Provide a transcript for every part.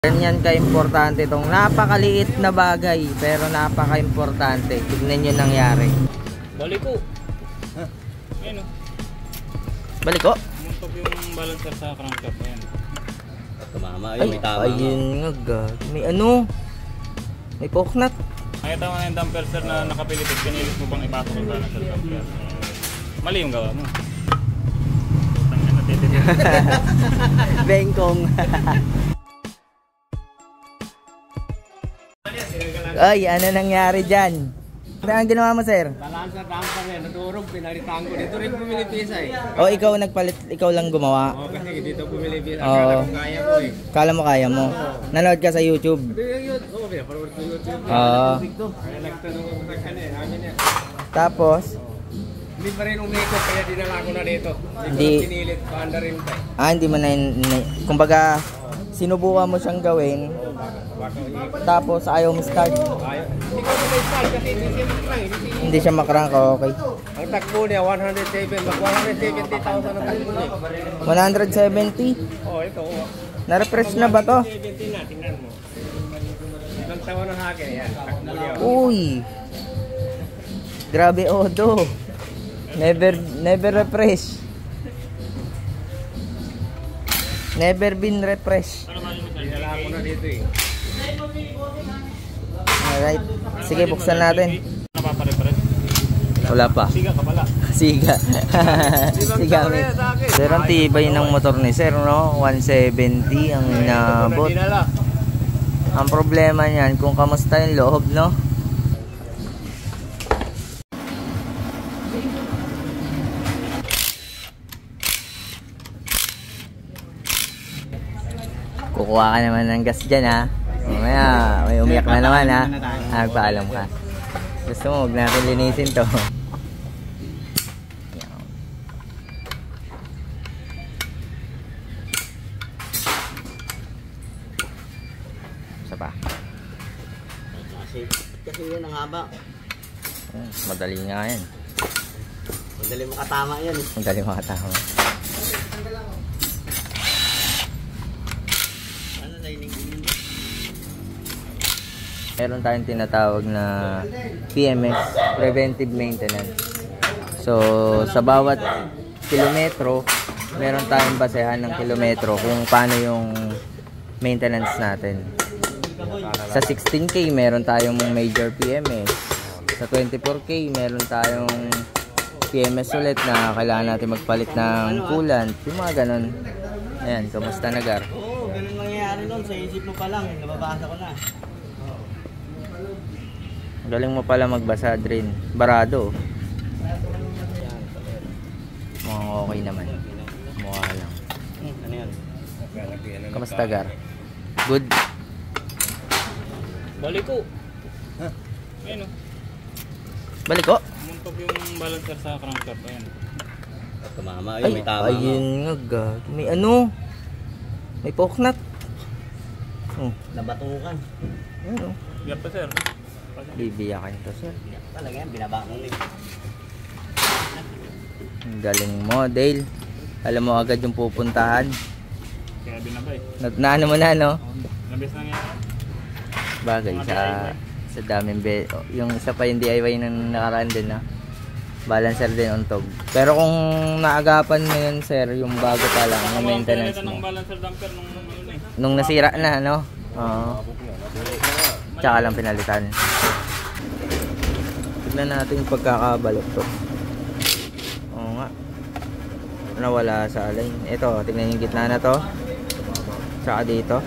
Ganyan ka-importante itong napakaliit na bagay pero napaka-importante. Tignan nyo nangyari. Baliko. Ayun o. Baliko? Muntog yung balancer sa crankshaft. Ayan. Tumama yun, may tama. Ayun nga. May ano? May poknat. Nakita mo na yung damper sir na nakapilipit. Pinilit mo bang ipasok yung balancer damper? Mali yung gawa mo. Tangin na titipid. Bengkong. Ay, ano nangyari dyan? Ano ang ginawa mo, sir? Balancer damper yan, naturog, pinalitan ko. Dito rin bumili pisa eh. O, ikaw nagpalit, ikaw lang gumawa? Oo, kasi dito bumili pisa. Oo. Kala ko kaya ko eh. Kala mo kaya mo? Nanood ka sa YouTube? Oo, pinaparod sa YouTube. Oo. Kaya nagtanong ko sa kanya eh. Amin yan. Tapos? Hindi pa rin umikot, kaya dinala ko na dito. Hindi ko pinilit, paanda rin tayo. Hindi mo na kumbaga, sinubukan mo siyang gawin. Tapos ayaw mo start. Hindi ko na-start kasi hindi siya makrang. Hindi siya makrang ka, okay. Ang takbo niya, 107. Mag 170,000 ang takbo niya. 170? Oo, ito. Na-refresh na ba to? 170 na, tingnan mo. Ilang taon ng hake, yan. Takbo niya. Uy! Grabe, Odo. Never refresh. Never been refresh. Dinala ko na dito eh. Alright. Sige, buksan natin. Napapa-refresh? Wala pa. Siga ka pala. Siga. Siga. Pero ang tibay ng motor ni sir, no? 170 ang inabot. Ang problema niyan, kung kamusta yung loob, no? Kukuha ka naman ng gas dyan, ha? Mamaya, may umiyak na naman, ha? Nagpaalam ka. Gusto mo, huwag natin linisin to. Isa pa. Kasi yan ang haba. Madali nga yan. Madali makatama yan eh. Madali makatama. Meron tayong tinatawag na PMS, Preventive Maintenance. So, sa bawat kilometro, meron tayong basehan ng kilometro kung paano yung maintenance natin. Sa 16K, meron tayong major PMS. Sa 24K, meron tayong PMS ulit na kailangan natin magpalit ng coolant. Yung mga ganun. Ayan, kamusta na, Gar? Oo, ganun mangyayari nun. Sa isip mo pa lang, nababasa ko na. Galing mo pala magbasa, Drin. Barado. Mukhang okay naman. Mukha lang. Ano yan? Kamusta, Gar? Good? Baliko. Ayun o. Baliko? Muntog yung balancer sa crankshaft. Ayan. Tumama yun, may tama. Ayun nga, may ano? May poknat. Nabatukan. Ano? Gap pa sir. Bibiyakin to, sir. Talaga yan, binabangon eh. Ang galing mo, Dale. Alam mo agad yung pupuntahan. Kaya binabay. Naano mo na, no? Nabis na nga. Bagay sa daming yung isa pa yung DIY ng nakaraan din, na balancer din on tog. Pero kung naagapan mo yun, sir, yung bago pa lang na maintenance mo, balancer damper nung nasira na, no? Oo. Tsaka lang pinalitan. Tignan natin yung pagkakabalot to. Oo nga, nawala sa align. Ito, tignan yung gitna na to. Tsaka dito.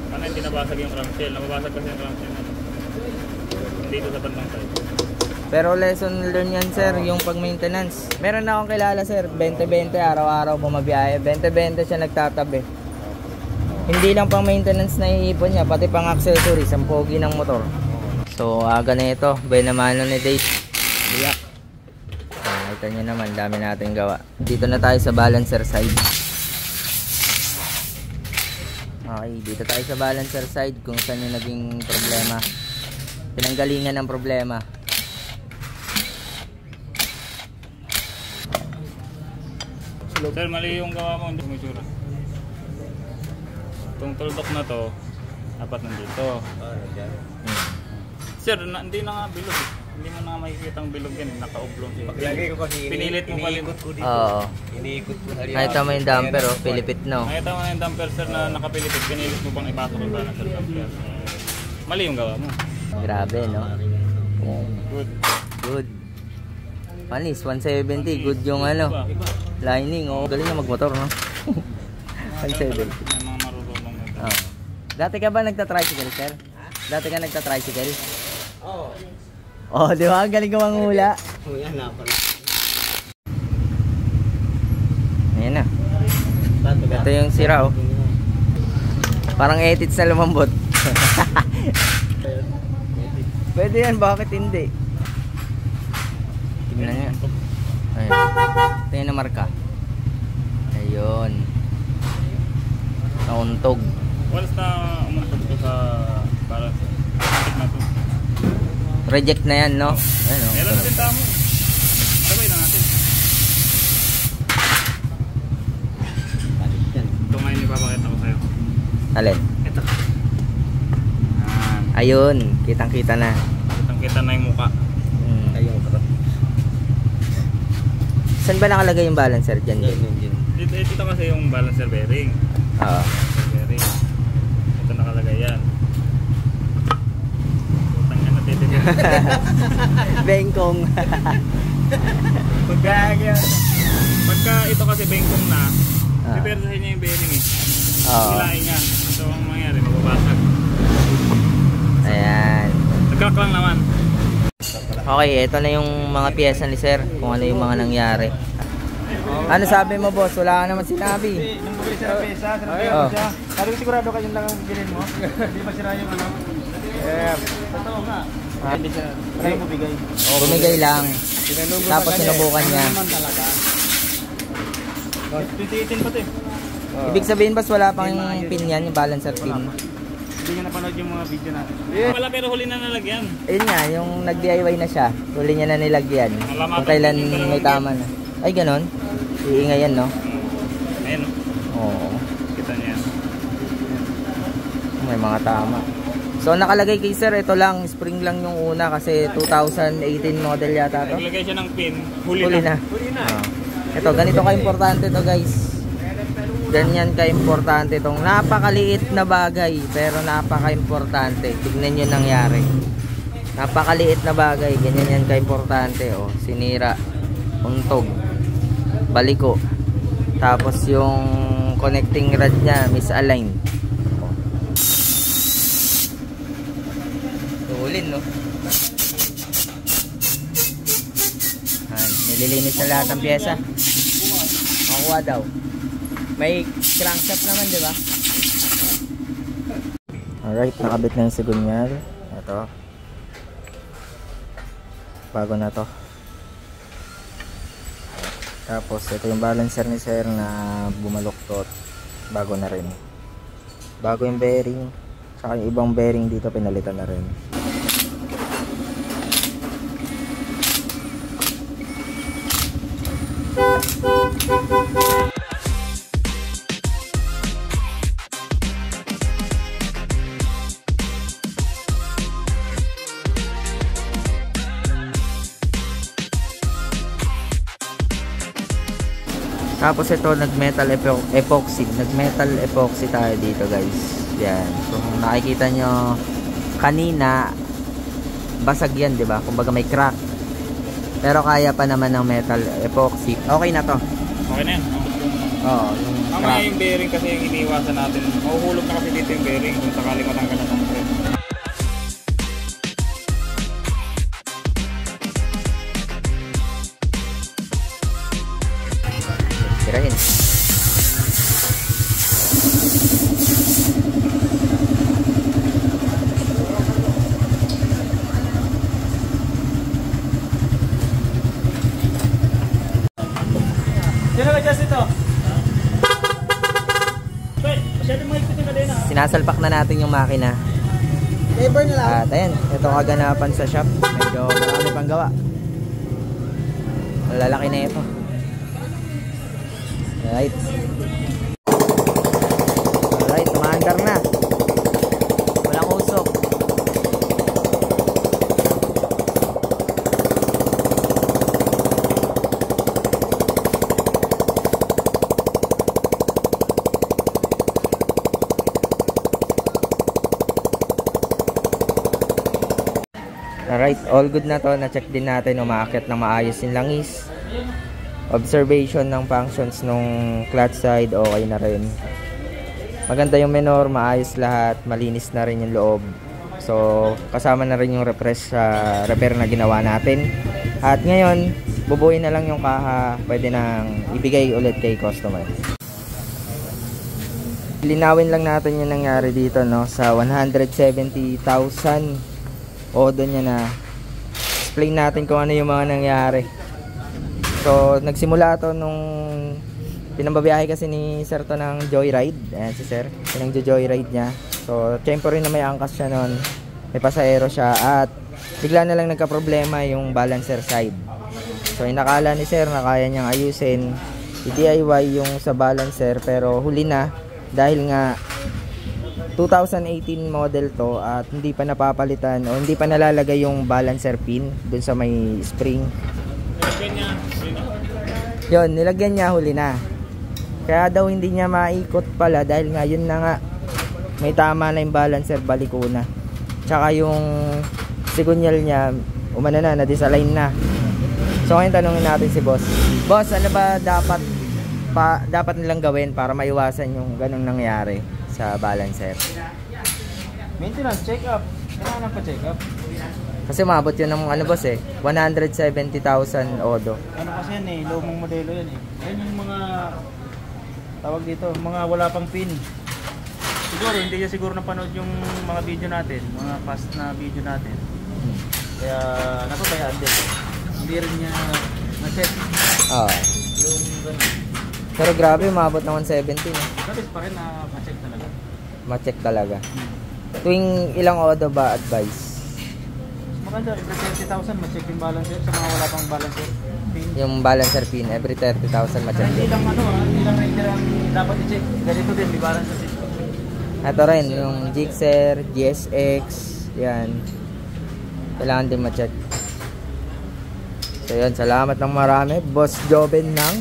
Paano hindi nabasag yung crankshaft? Nababasag kasi yung crankshaft dito sa bandang side. Pero lesson learned yan, sir, yung pag-maintenance. Meron na akong kilala, sir, 20-20 araw-araw bumabiyahe. 20-20 siya nagtatabi. Hindi lang pang maintenance na iipon niya, pati pang accessories, ang pogi ng motor. So, aga na ito, benamano ni Dave. Biyak. Nakita nyo naman, dami natin gawa. Dito na tayo sa balancer side. Okay, dito tayo sa balancer side kung saan yung naging problema. Pinanggalingan ng problema. Sir, mali yung gawa mo, hindi mo itsura. Itong tuldok na to, dapat nandito. Sir, hindi na nga bilog eh. Hindi mo na nga makikita ang bilog yan, naka-oblong siya. Paglagay ko kasi Pinilit mo pa iniikot ko dito. Oo. Iniikot ko. Nakita mo yung damper, oh. Pilipit, no? Nakita mo na yung damper sir na nakapilipit, pinilit mo pang ipasok yung balancer damper. Mali yung gawa mo. Grabe, no? Good. Good. Panis, 170. Good yung ano. Lining, oh. Galing na magmotor, no? 170. May mga marunong na. Oh. Dati ka ba nagta-tricycle, sir? Dati ka nagta-tricycle? Oo. Oh, di ba? Galing ka manghula. Oh, yan na pala. Ayan na. Ito yung sira, oh. Parang edits na lumambot. Pwede yan, bakit hindi? Tingnan niya. Ayan. Ito yung namarka. Ayun. Nauntog. Once na umuntog to sa balancer, na to. Reject na yan, no? Ayan, oh. Meron na din tamo. Sabay na natin. Ito ngayon ipapakita ko sa'yo. Alin? Ito. Yan. Ayun, kitang-kita na. Kitang-kita na yung muka. Ayun ka. Saan ba nakalagay yung balancer dyan? Dito kasi yung balancer bearing. Oo. Balancer bearing. Ito nakalagay yan. Putang yan natitipid. Bengkong. Pagka ito kasi bengkong na, pipersahin niya yung bearing eh. Oo. Hilain niya. So ang mangyari, mababasag. Ayan. Nag-crack lang naman. Okay, ito na yung mga piyesa ni sir. Kung ano yung mga nangyari. Ano sabi mo, boss? Wala ka naman sinabi. Nung bumili siya ng pesa, sinabi Oh. ko siya. Sabi ko sigurado kayo lang ang bilhin mo. Hindi ba sira yung ano? Totoo nga. Hindi siya. Kaya mo bigay. Bumigay lang. Tapos sinubukan niya. Naman talaga. 2018 pa to eh. Ibig sabihin, boss, wala pang pin yan, yung balancer pin. Hindi niya napanood yung mga video natin. Wala pero huli na nalagyan. Ayun nga, yung nag-DIY na siya. Huli niya na nilagyan. Kung kailan may tama na. Ay, ganon. Iingay yan, no? Ayan o. Oo. Kita niya. May mga tama. So, nakalagay kay sir, ito lang. Spring lang yung una kasi 2018 model yata to. Naglagay siya ng pin. Huli Huli na. na. Ito, ganito ka-importante to, guys. Ganyan ka-importante itong napakaliit na bagay pero napaka-importante. Tignan nyo nangyari. Napakaliit na bagay, ganyan yan ka-importante. Oh, sinira, untog, baliko. Tapos yung connecting rod niya misaligned. Oh. Tulin, no? Nililinis na lahat ng pyesa. Makuha daw. May crankshaft naman, di ba? Alright, nakabit na yung sigunyal. Ito. Bago na to. Tapos, ito yung balancer ni sir na bumaluktot. Bago na rin. Bago yung bearing. Saka yung ibang bearing dito pinalitan na rin. Tapos ito nag-metal epoxy. Nag-metal epoxy tayo dito, guys. Yan. So kung nakikita nyo kanina basag yan, 'di ba? Kumbaga may crack. Pero kaya pa naman ng metal epoxy. Okay na to. Okay na yan. Oo, yung Mamaya yung bearing kasi yung iniwasan natin. Mahuhulog na kasi dito yung bearing kung sakali matanggal na ng thread. tirahin. Sino nag-adjust ito? Masyadong mahigpit yung kadena. Sinasalpak na natin yung makina. Labor na lang. At ayan, ito kaganapan sa shop. Medyo marami pang gawa. Malalaki na ito. Alright. Alright, umaandar Alright, all good na to. Na-check din natin, umaakit na maayos yung langis. Observation ng functions nung clutch side, okay na rin. Maganda yung menor, maayos lahat, malinis na rin yung loob. So, kasama na rin yung refresh sa repair na ginawa natin. At ngayon, bubuin na lang yung kaha, pwede nang ibigay ulit kay customer. Linawin lang natin yung nangyari dito, no, sa 170,000 odo niya na. Explain natin kung ano yung mga nangyari. So, nagsimula to nung pinambabiyahe kasi ni Sir to ng joyride. Ayan si Sir, pinang-joyride niya. So, tempo rin na may angkas siya nun. May pasahero siya at bigla na lang nagka-problema yung balancer side. So, inakala ni Sir na kaya niyang ayusin, i-DIY yung sa balancer, pero huli na dahil nga 2018 model to at hindi pa napapalitan o hindi pa nalalagay yung balancer pin dun sa may spring. Yun, nilagyan niya, huli na. Kaya daw hindi niya maikot pala dahil nga yun na nga, may tama na yung balancer, baliko na. Tsaka yung sigunyal niya umano na, na-disalign na. So ngayon tanungin natin si boss. Boss, ano ba dapat nilang gawin para maiwasan yung ganong nangyari sa balancer? Maintenance, check up. Kailangan pa check up. Kasi maabot yun ng ano boss 170,000 odo. Ano kasi yan lumang modelo yan Yan yung mga tawag dito, mga wala pang pin. Siguro hindi niya siguro napanood yung mga video natin, mga past na video natin. Kaya napabayaan din. Hindi rin niya na-check. Yung ganun. Pero grabe, maabot ng 170 no? Tapos pa rin na ma-check talaga. Ma-check talaga. Tuwing ilang odo ba advice? Maganda, every 30,000 ma-check yung balancer sa mga wala pang balancer pin. Yung balancer pin, every 30,000 ma-check. Hindi lang hindi lang dapat i-check. Ganito din, may balancer system. Ito rin, yung Gixxer, GSX, yan. Kailangan din ma-check. So yun, salamat ng marami. Boss Joven ng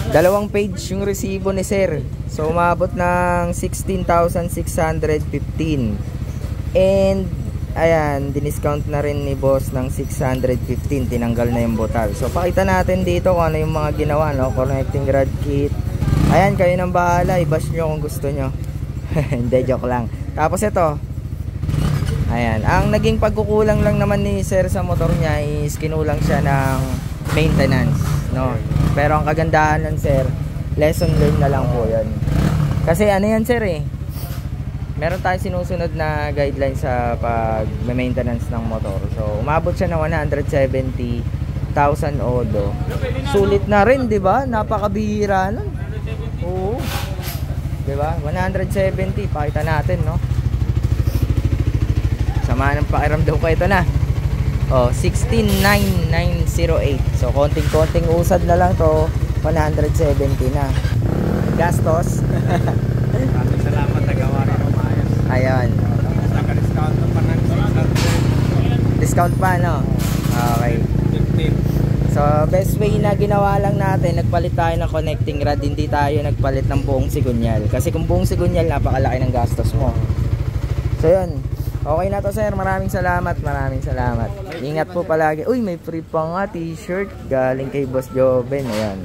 2 page yung resibo ni Sir. So umabot ng 16,615. And ayan, diniscount na rin ni boss ng 615. Tinanggal na yung butal. So pakita natin dito kung ano yung mga ginawa, no? Connecting rod kit. Ayan, kayo nang bahala, i-bash nyo kung gusto nyo. Hindi, joke lang. Tapos ito, ayan, ang naging pagkukulang lang naman ni Sir sa motor niya is kinulang siya ng maintenance, no? Pero ang kagandahan ng Sir, lesson learned na lang po yun. Kasi ano yan Sir meron tayong sinusunod na guideline sa pag-maintenance ng motor. So umabot siya ng 170,000 odo. Sulit na rin, di ba? Napakabihira nun. Oo, di ba? 170, pakita natin, no? Sama ng pakiramdam ko, ito na. 16,908. So konting-konting usad na lang to, 170 na. Gastos. Maraming salamat, nagawa rin mo maayos. Ayun. Naka-discount pa ng 600. Discount pa, no? Okay. 15. So best way na ginawa lang natin, nagpalit tayo ng connecting rod, hindi tayo nagpalit ng buong sigunyal. Kasi kung buong sigunyal, napakalaki ng gastos mo. So yun. Okay na to Sir, maraming salamat. Ingat po palagi. Uy, may free pa nga t-shirt galing kay Boss Joven. Ayan.